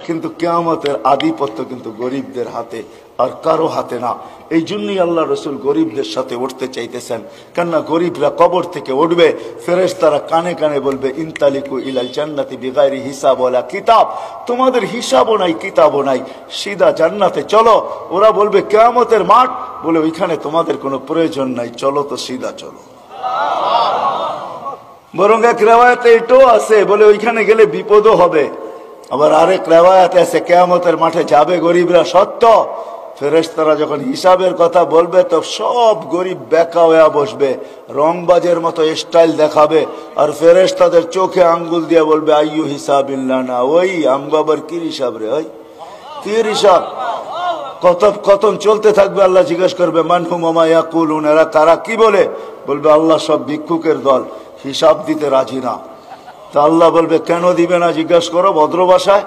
কিন্তু কিয়ামতের আধিপত্য কিন্তু গরিবদের হাতে, আর কারো হাতে না। এই জন্যই আল্লাহ রসুল গরিবদের সাথে উঠতে চাইতেছেন, কেননা গরিবরা কবর থেকে উঠবে, ফেরেশতারা কানে কানে বলবে ইনতালিকু ইলাল জান্নাতি বিগাইরি হিসাব ওয়ালা কিতাব, তোমাদের হিসাবও নাই কিতাবও নাই, সিধা জান্নাতে চলো। ওরা বলবে কিয়ামতের মাঠ, বলে ওইখানে তোমাদের কোনো প্রয়োজন নাই, চলো তো সিধা চলো। বরং এক রেওয়ায়াতে এটাও আছে, বলে ওইখানে গেলে বিপদও হবে। আবার আরেক রেওয়ায়াতে আছে কিয়ামতের মাঠে যাবে গরিবরা সত্য, ফেরেশতারা যখন হিসাবের কথা বলবে তো সব গরিব বেকা হয়ে বসবে, রংবাজের মতো স্টাইল দেখাবে, আর ফেরেশতাদের চোখে আঙ্গুল দিয়ে বলবে আইয়ু হিসাবিল্লাহ না, ওই আমবাবার কি হিসাব রে, ওই কি হিসাব। কতক্ষণ চলতে থাকবে, আল্লাহ জিজ্ঞেস করবে মানহুম ওয়া মা ইয়াকুলুন, এরা তারা কি বলে, বলবে আল্লাহ সব ভিক্ষুকের দল, হিসাব দিতে রাজি না। তা আল্লাহ বলবে কেন দিবে না জিজ্ঞাসা করো ভদ্র ভাষায়,